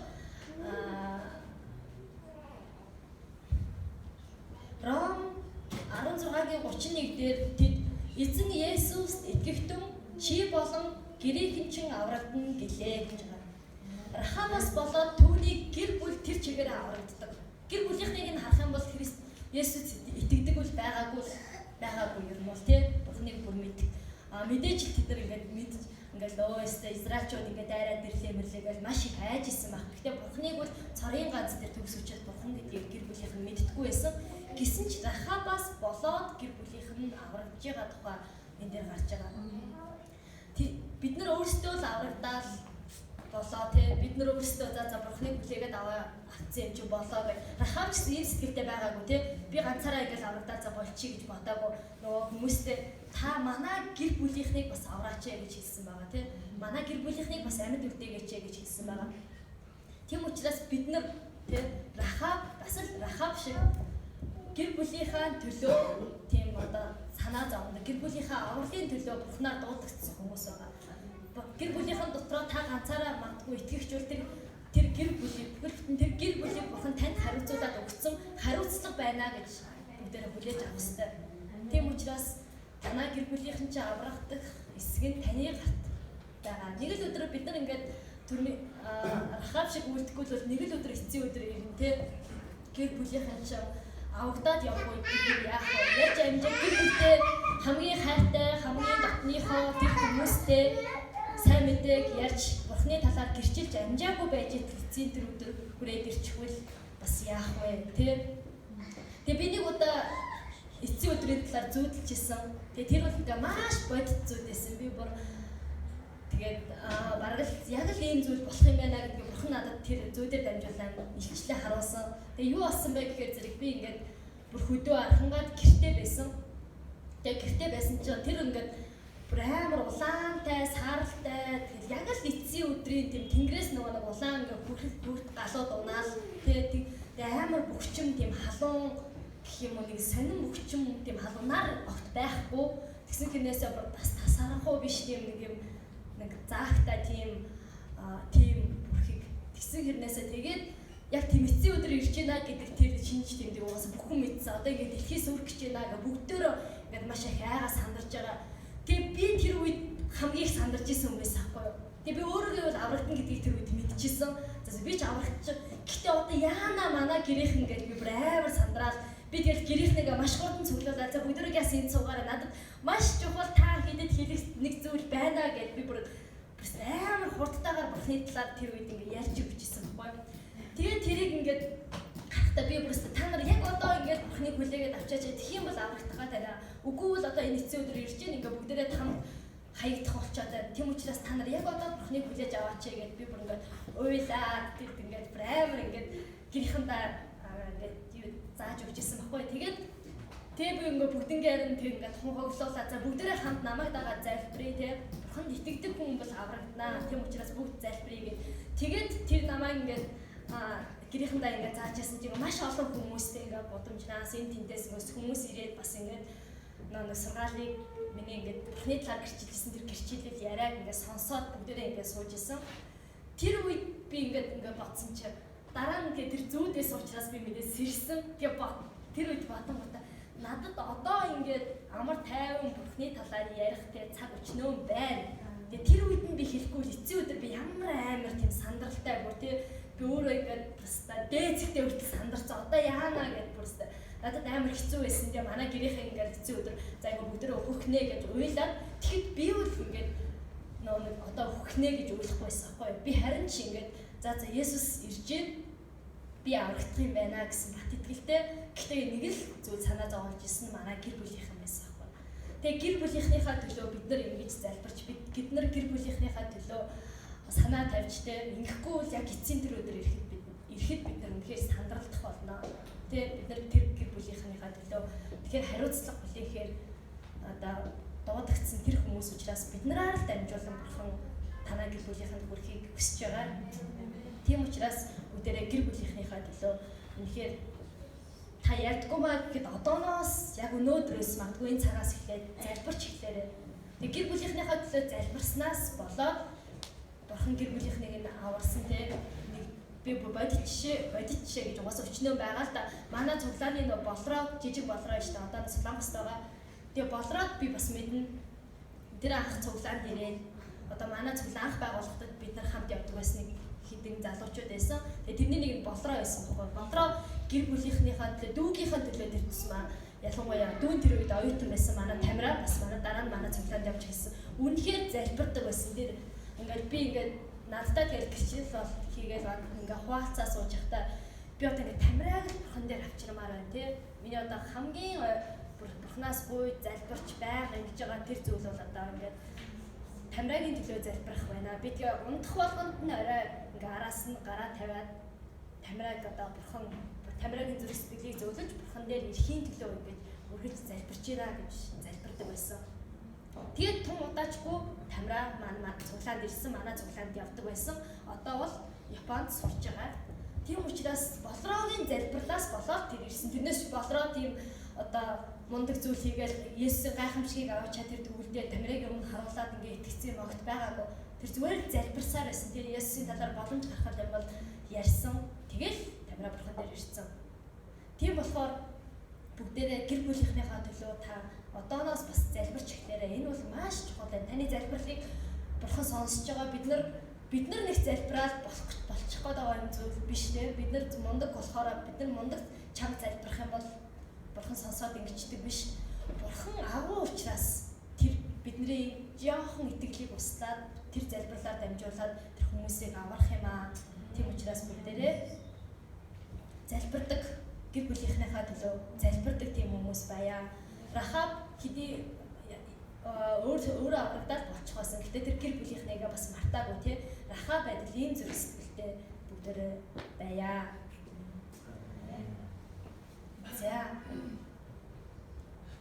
Ром 16-гийн 31 дээр тэд эзэн Есүст итгэгтэн чи болон гэрээхэнчин аврагдана гэлээ гэж байна. Рахабаас болоод түүний гэр бүл тэр чигээр аврагддаг. Гэр бүлийнхнийг нь харах юм бол Христ Есүс итгэдэг үл байгаагүй ер нь бол тий бурхныг бүр мэддэг. Мэдээж л тэд нар ингээд лөөстэй Израильчууд ингээд дайраад ирлээ мэрлээгээл маш их айж исэн баг. Гэхдээ бурхныг бол цорын ганц дээр төгсөж бурхан гэдгийг гэр бүлийнх нь мэддэггүй байсан. Гэсэн ч Рахабаас болоод гэр бүлийнх нь аврагдж байгаа тухай энэ дээр гарч байгаа. Бид нар өөрсдөө л аврагдаал болоо тий бид нар өөрсдөө за бурхныг хүлээгээд авцсан юм чи болоо гэх. Рахаб ч ийм сэтгэлтэй байгаагүй тий би ганцаараа ингээд аврагдаад за болчих гэж бодоагүй. Нөгөө хүмүүстэй та манай гэр бүлийнхнийг бас авраач гэж хэлсэн байгаа тий. Манай гэр бүлийнхнийг бас амьд үлдээгээч гэж хэлсэн байгаа. Тийм учраас бид нар тий Рахаб бас л Рахаб шиг гэр бүлийнхаа төлөө тийм одоо санаа зовно. Гэр бүлийнхаа авралын төлөө бурхнаар дуудагдсан хүмүүс байгаа. Гэр бүлийнхэн дотроо та ганцаараа магадгүй итгэгч бол тэр гэр бүлийг бүхэлдэн тэр гэр бүлийг бурхан танд хариуцуулаад өгсөн хариуцлага байна гэж бүгдээрээ хүлээж авах хэрэгтэй. Тийм учраас танай гэр бүлийнхэн чинь аврагдах эсэг нь таны гарт байгаа. Нэг л өдөр бид нар ингээд түрний Рахаб шиг үлдэхгүй бол нэг л өдөр эцсийн өдөр ирнэ те. Гэр бүлийнхэн чинь авагдаад явахгүй бид яах вэ? Яаж амжиг гэр бүлтэй хамгийн хайртай, хамгийн дотныхоо тэр хүмүүстэй сайн мэдээг ярьж бурхны талаар гэрчилж амжаагүй байж эцсийн тэр өдөр хүрээд ирчихвэл бас яах вэ? Тэгээ би нэг удаа эцсийн өдрийн талаар зүйдэлж исэн. Тэгээ тэр бол ингээ маш бодит зүйл байсан. Би бүр тэгээд бараг л яг л ийм зүйл болох юм байна гэдгийг бурхан надад тэр зүйдээр дамжуулан илчлээ харуулсан. Тэгээ юу болсон бэ гэхээр зэрэг би ингээд бүр хөдөө архангаад гэртээ байсан. Тэгээ гэртээ байсан чинь тэр ингээд бүр амар улаантай, сааралтай тэгэл яг л эцсийн өдрийн тийм тэнгэрээс нөгөө нэг улаан ингээ бүрт галууд унаал тэгээ амар бөхчм тийм халуун гэх юм уу нэг сонин бөхчм тийм халуунаар огт байхгүй тэгсэн хэрнээсээ бүр тасарахгүй биш тийм нэг юм нэг заагтай тийм бүрхийг тэгсэн хэрнээсээ тэгээд яг тийм эцсийн өдөр ирж байна гэдэг тэр шинж тэмдэг угаасаа бүхэн мэдсэн. Одоо ингэ дэлхийс үргэж байна гэ бүгдөө ингээд маш их айгаа сандарч байгаа. Тэгээ би тэр үед хамгийн их сандарч исэн юм байсан байхгүй юу? Тэгээ би өөрөө бол аврагдана гэдгийг тэр үед мэдчихсэн. За би ч аврагдчих. Гэхдээ одоо яана мана гэрийнхэн ингээд би бүр амар сандраад би тэгэл гэрийнхнийгээ маш хурдан цуглуулаад за бүгдээрээ яс энэ цугаараа надад маш чухал та хийдэд хэлэх нэг зүйл байна гэд би бүр амар хурдтайгаар бурхны талаар тэр үед ингээд ярьж өгчээсэн байхгүй. Тэгээд тэрийг ингээд харахтаа би бүр та нар яг одоо ингээд бурхныг хүлээгээд авчаач тэгэх юм бол аврагдахаа танаа. Үгүй бол одоо энэ эцсийн өдөр ирж гин ингээд бүгдээрээ там хаягдах болчоод байна. Тэм учраас та нар яг одоо бурхныг хүлээж аваач гэд би бүр ингээд уйлаад тэр ингээд бүр амар ингээд гэрийнхэндээ ингээд юу зааж өгчээсэн байхгүй. Тэгээд тэг би ингээд бүгднгээ харин тэг ингээд хонхоглуулаад за бүгдээрээ хамт намайг дагаад залбирая те. Бурханд итгэдэг хүн бол аврагдана. Тэм учраас бүгд залбирая гэд. Тэгээд тэр намайг ингээд гэрийнхэндээ ингээд заажсэн тийм маш олон хүмүүстэй ингээд бодомжнаас энэ тэндээс хүмүүс ирээд бас ингээд нэг сургаалыг миний ингээд бурхны талаар гэрчилсэн тэр гэрчилэл яриаг ингээд сонсоод бүгдээрээ ингээд сууж исэн. Тэр үед би ингээд бодсон чи дараа нь ингээд тэр зүүдээс уучраас би мэдээ сэрсэн. Тэгээ тэр үед бодонготой надад одоо ингээд амар тайван бурхны талаар ярих те цаг өчнөө байна. Тэгээ тэр үед нь би хэлэхгүй л эцсийн өдөр би ямар амар тийм сандралтай бүр тий би өөрөө ингээд баста дээцэгтэй хүртэл сандарсан. Одоо яана гэд бүр баста надад амар хэцүү байсан. Тэгээ манай гэрийнхээ ингээд эцсийн өдөр за ингээд бүгдээ өөхнэ гэж уйлаад тэгэхэд би бол ингээд нэг одоо өөхнэ гэж уйлахгүй байсан байхгүй. Би харин ч ингээд за Есүс ирж гин би аврагдах юм байна гэсэн бат итгэлтэй. Гэхдээ нэг л зүйл санаа зовоолж ирсэн манай гэр бүлийнхэн байсан байхгүй. Тэгээ гэр бүлийнхнийхээ төлөө бид нар ингэж залбирч бид нар гэр бүлийнхнийхээ төлөө санаа тавьж те ингэхгүй бол яг эцсийн тэр өдөр ирэхэд бид нар үнэхээр сандралдах болно. Тэгээ бид нар тэр гэр бүлийнхнийхээ төлөө тэгэхээр хариуцлага бүлэхээр одоо дуудагдсан тэр хүмүүс учраас бид нараар л дамжуулан бурхан танаа гэр бүлийнхэнд хүрэхийг хүсэж байгаа. Тийм учраас бүгдээрээ гэр бүлийнхнийхээ төлөө үнэхээр та ярьдгүй маа гэхэд одооноос яг өнөөдрөөс магадгүй энэ цагаас эхлээд залбирч эхлээрэй. Тэг гэр бүлийнхнийхээ төлөө залбирснаас болоод бурхан гэр бүлийнхнийг нь аварсан те нэг би бодит жишээ гэж угаасаа өчнөө байгаа л да. Манай цуглааны нөө болроо жижиг болроо шүү дээ. Одоо Солонгост байгаа. Тэгээ болроод би бас мэднэ. Тэр анх цуглаанд ирээд одоо манай цуглаан анх байгуулагдад бид нар хамт явдаг байсан нэг хэдэн залуучууд байсан. Тэгээ тэрний нэг нь болроо байсан байхгүй. Болроо гэр бүлийнхнийхээ төлөө дүүгийнхээ төлөө тэр тусмаа ялангуяа дүүн тэр үед оюутан байсан манай Тамира бас манай дараа нь манай цуглаанд явж хэлсэн. Үнэхээр залбирдаг байсан. Тэр ингээд би ингээд надтай тэгэл гэрчил бол хийгээл ингээд хуваалцаа сууж явахдаа би одоо ингээд Тамираг бурхан дээр авчирмаар байна тий. Миний одоо хамгийн бурхнаас гуйж залбирч байга ингэж байгаа тэр зүйл бол одоо ингээд Тамирагийн төлөө залбирах байна. Би тэгээ ундах болгонд нь орой ингээд араас нь гараа тавиад Тамираг одоо бурхан Тамирагийн зүрх сэтгэлийг зөвлөж бурхан дээр ирэхийн төлөө ингээд үргэлж залбирч ийна гэж залбирдаг байсан. Тэгээд тун удаачгүй Тамира манай цуглаанд ирсэн, манай цуглаанд явдаг байсан. Одоо бол Японд сурч байгаа. Тийм учраас болроогийн залбирлаас болоод тэр ирсэн. Тэрнээс болроо тийм одоо мундаг зүйл хийгээл Есүсийн гайхамшигыг авч чаддаг үлдээ Тамирыг өмнө харуулад ингээ итгэцэн могт байгаагүй. Тэр зүгээр л залбирсаар байсан. Тэр Есүсийн талаар боломж гаргах юм бол ярьсан. Тэгэл Тамира бурхан дээр ирсэн. Тийм болохоор бүгдээрээ гэр бүлийнхнийхээ төлөө та одооноос бас залбирч эхлээрэй. Энэ бол маш чухал байна. Таны залбирлыг бурхан сонсож байгаа. Бид нар нэг залбираад болчих гээд байгаа юм зүйл биш те. Бид нар мундаг болохоор бид нар мундаг чанга залбирах юм бол бурхан сонсоод ингэждэг биш. Бурхан агуу учраас тэр бидний жоохон итгэлийг услаад тэр залбирлаар дамжуулаад тэр хүмүүсийг аврах юм аа. Тийм учраас бүгдээрээ залбирдаг гэр бүлийнхнийхээ төлөө залбирдаг тийм хүмүүс байя. Рахаб хэдий өөрөө аврагдаад болчих байсан. Гэтэ тэр гэр бүлийнхнийгээ бас мартаагүй тий. Рахаб байдал ийм зүрх сэтгэлтэй бүгдээрээ байя.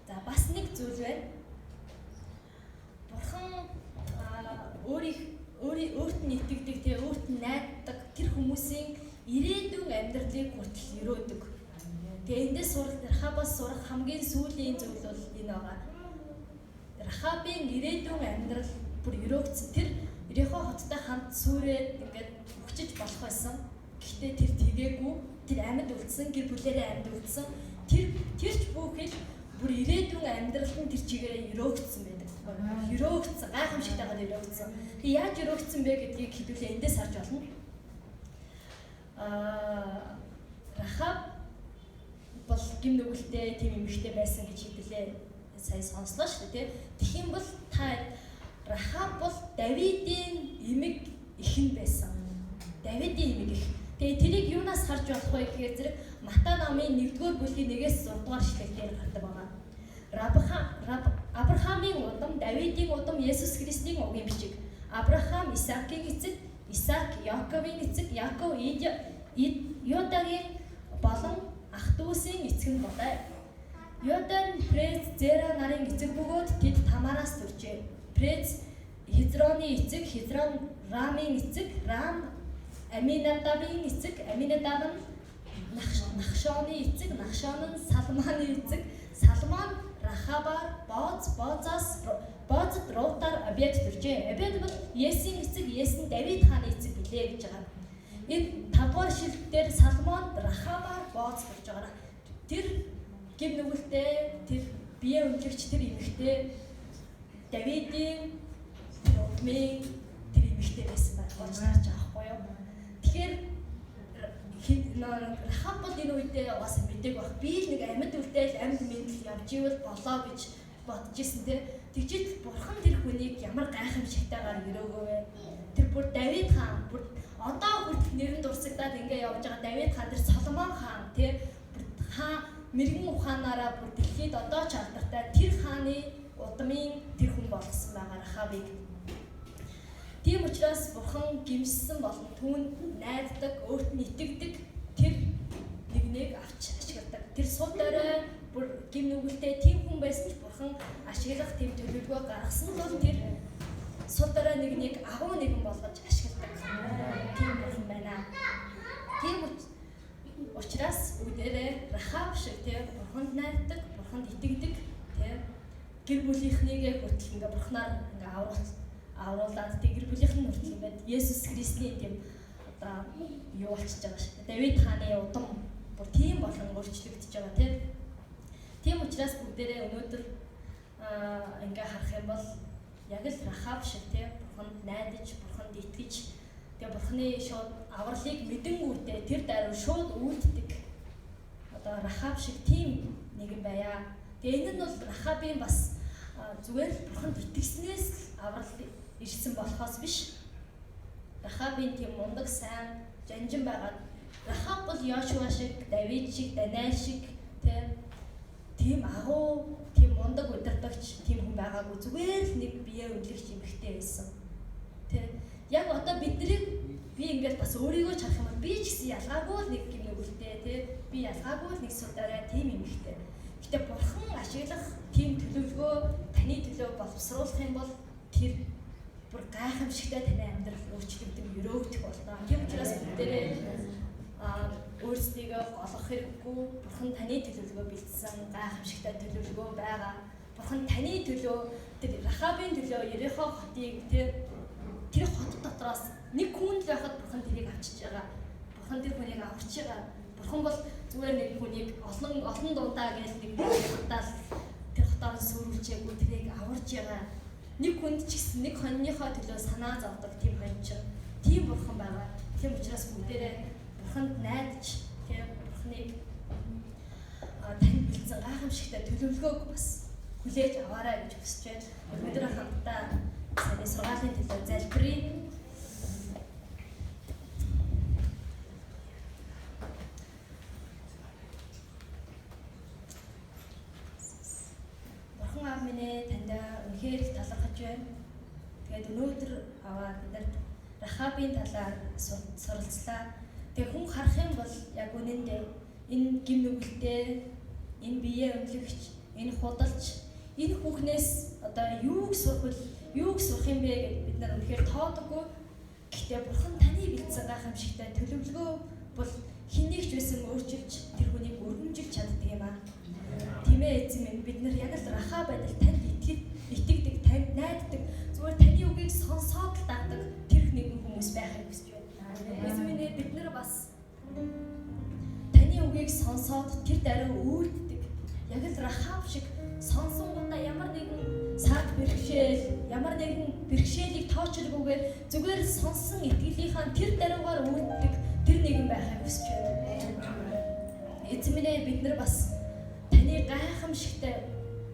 За бас нэг зүйл байна. Бурхан өөрт нь итгэдэг тий, өөрт нь найддаг тэр хүмүүсийн ирээдүйн амьдралыг хүртэл өрөөдөг. Тэгээ эндээс Рахабаас сурах хамгийн сүүлийн зүйл бол энэ байгаа. Рахабын ирээдүйн амьдрал бүр өрөөгдсөн. Тэр Ерихо хоттой хамт сүрээд ингээд өгчөж болох байсан. Гэхдээ тэр тэгээгүй. Тэр амьд үлдсэн, гэр бүлээрээ амьд үлдсэн. Тэр ч бүхэл бүр ирээдүйн амьдралд нь тэр чигээрээ өрөөгдсөн байдаг. Өрөөгдсөн, гайхамшигтайгаар өрөөгдсөн. Тэгээ яаж өрөөгдсөн бэ гэдгийг хэдүүлээ эндээс харж болно. Рахаб бол гим нүгэлтэй тийм эмэгтэй байсан гэж хэдүүлээ сая сонслоо шүү дээ. Тэгэх юм бол та Рахаб бол Давидын эмэг эхэн байсан. Давидын эмэг их. Тэгээ тэрийг юунаас харж болох вэ гэхээр зэрэг Матай номын 1-р бүлгийн 1-ээс 6-р эшлэлээр гардаг байгаа. Авраамийн удам, Давидын удам, Есүс Христийн угийн бичиг. Авраам Исаакийн эцэг, Исаак Яаковын эцэг, Яаков Юдагийн болон ах дүүсийн эцэг нь болоо. Юдан През Зера нарын эцэг бөгөөд тэд Тамараас төржээ. През Хизроны эцэг, Хизрон Рамын эцэг, Рам Аминадабын эцэг, Аминадаб нь Нахшоны эцэг, Нахшон нь Салманы эцэг, Салман Рахабаар Боозд Рутаар Абед төржээ. Абед бол Есийн эцэг, Ес нь Давид хааны эцэг билээ гэж байгаа. Энэ 5-р шилдээр Салмон Рахабаар Бооз болж байгаа. Тэр гим нүгэлтэй, тэр бие өнлөгч, тэр эмэгтэй Давидын өмнө тэр эмэгтэй байсан болж тарж байгаа байхгүй юу? Тэгэхээр Рахаб бол энэ үедээ бас мэдээг баг. Би л нэг амьд үлдээл амьд мэндэл явж ивэл болоо гэж бодож исэн те. Тэгжэл бурхан тэр хүнийг ямар гайхамшигтайгаар өрөөгөө вэ? Тэр бүр Давид хаан бүр одоо хүртэл нэрэн дурсагдаад ингээ явж байгаа Давид хаан тэр Соломон хаан те хаан мэрэгэн ухаанаараа бүр дэлхийд одоо ч алдартай тэр хааны удмын тэр хүн болсон байгаа Рахабыг. Тийм учраас бурхан гимссэн болон түүнд найддаг, өөрт нь итгэдэг тэр нэгнийг авч ашигладаг. Тэр сул дорой бүр гим нүгэлтэй тийм хүн байсан ч бурхан ашиглах тийм төлөвлөгөө гаргасан бол тэр сул дорой нэгнийг агуу нэгэн болгож ашигладаг. Тийм бурхан байна. Тийм учраас үдээрээ Рахаб шиг тийм бурханд найддаг, бурханд итгэдэг тийм гэр бүлийнхнийгээ хүртэл ингээ бурхнаар ингээ авруулаад гэр бүлийнхэн хүртэл ингээд Есүс Христийн тийм одоо юу болчихж байгаа шүү дээ. Давид хааны удам бүр тийм болон өөрчлөгдөж байгаа тийм. Тийм учраас бүгдээрээ өнөөдөр ингээ харах юм бол яг л Рахаб шиг тийм бурханд найдаж, бурханд итгэж тэгээ бурханы шууд авралыг мэдэнгүүтээ тэр даруй шууд үйлддэг. Одоо Рахаб шиг тийм нэгэн байя. Тэгээ энэ нь бол Рахабын бас зүгээр бурханд итгэснээс аврал ирсэн болохоос биш. Рахабын тийм мундаг сайн жанжин байгаа. Рахаб бол Йошуа шиг, Давид шиг, Даниэл шиг тийм агуу, тийм мундаг удирдагч тийм хүн байгаагүй. Зүгээр л нэг бие өнлөгч эмэгтэй байсан. Яг одоо биднийг би ингээд бас өөрийгөө чарах юм би ч гэсэн ялгаагүй л нэг юм нүгэлтэй би ялгаагүй л нэг судаарай тийм эмэгтэй. Гэтэ бурхан ашиглах тийм төлөвлөгөө таны төлөө боловсруулах юм бол тэр бүр гайхамшигтай таны амьдрал өөрчлөгдөж өрөөгдөх болно. Тийм учраас бүгдээрээ өөрсдийгөө олох хэрэггүй. Бурхан таны төлөвлөгөө бэлдсэн гайхамшигтай төлөвлөгөө байгаа. Бурхан таны төлөө тэр Рахабын төлөө Ерихо хотыг тэр хот дотроос нэг хүн л байхад бурхан тэрийг авчиж байгаа. Бурхан тэр хүнийг аварч байгаа. Бурхан бол зүгээр нэг хүнийг олон дундаа гэж нэг хотоос тэр хотоор сүрүүлчээгүй тэрийг аварч байгаа. Нэг хүнд ч гэсэн нэг хоньныхоо төлөө санаа зовдог тийм хоньч. Тийм бурхан байгаа. Тийм учраас бүгдээрээ бурханд найдаж тийм бурханыг танд бэлдсэн гайхамшигтай төлөвлөгөөг бас хүлээж аваарай гэж хүсэж байна. Өнөөдөр хамтдаа сайн сургаалын төлөө залбирая. Бурхан аав минь танд үнэхээр талархаж байна. Тэгээд өнөөдөр аваад бид Рахабын талаар суралцлаа. Тэгээд хүн харах юм бол яг үнэндээ энэ гим нүгэлтэй, энэ бие өнлөгч, энэ худалч, энэ хүүхнээс одоо юуг сурах юм бэ гэж бид нар үнэхээр тоодоггүй. Гэхдээ бурхан таны бэлдсэн гайхамшигтай төлөвлөгөө бол хэнийг ч байсан өөрчилж тэр хүнийг өргөмжилж чаддаг юм аа. Тийм ээ эзэн минь бид нар яг л Рахаб адил танд итгэдэг, танд найддаг, зүгээр таны үгийг сонсоод л дагдаг тэр нэгэн хүмүүс байхыг хүсэж байна. Эзэн минь бид нар бас таны үгийг сонсоод тэр даруй үйлддэг, яг л Рахав шиг сонсонгуудаа ямар нэгэн саад бэрхшээл, ямар нэгэн бэрхшээлийг тоочргүйгээр зүгээр сонссон итгэлийнхаа тэр даруйгаар үлддэг тэр нэгэн байхыг хүсэж байна. Эзэн минь ээ, бид нар бас таны гайхамшигтай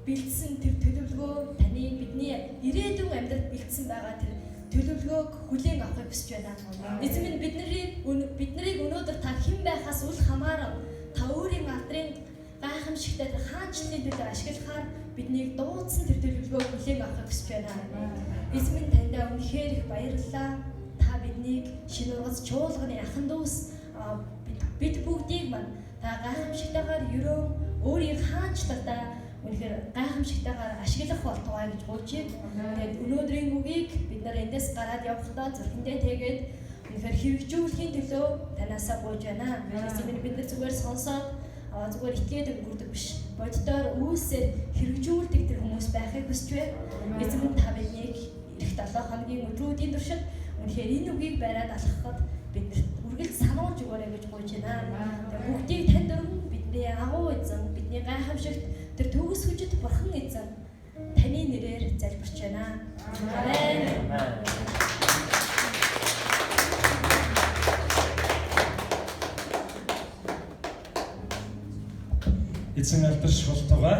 бэлдсэн тэр төлөвлөгөө, таны бидний ирээдүйн амьдралд бэлдсэн байгаа тэр төлөвлөгөөг хүлээн авахыг хүсэж байна. Эзэн минь биднийг өнөөдөр та хэн байхаас үл хамааран та өөрийн алдрын гайхамшигтай тэр хаанчлалын төлөө ашиглахаар биднийг дуудсан тэр төлөвлөгөөг хүлээн авахыг хүсэж байна. Эзэн минь таньдаа үнэхээр их баярлалаа. Та биднийг шинэ ургац чуулганы ахын дүүс бид бүгдийг маань та гайхамшигтайгаар ерөө өөрийн хаанчлалдаа үнэхээр гайхамшигтайгаар ашиглах болтугай гэж гуйчих. Тэгээд өнөөдрийн үгийг бид нар эндээс гараад явахдаа зүрхэндээ тэгээд үнэхээр хэрэгжүүлэхийн төлөө танаасаа гуйж байна. Эзэн минь бид нар зүгээр сонсоод зүгээр итгээд өнгөрдөг биш. Боддоор үүсээр хэрэгжүүлдэг тэр хүмүүс байхыг хүсэж байна. Эзэн минь та биднийг эх 7 хоногийн өдрүүдийн туршид үнэхээр энэ үгийг бариад алхахад биднэрт үргэлж сануулж өгөөрэй гэж гуйж байна. Тэгээд бүгдийг танд өргөн бидний агуу эзэн, бидний гайхамшигт тэр төгс хүчит бурхан эзэн таны нэрээр залбирч байна. Амен. Эзэн алдарч болтугай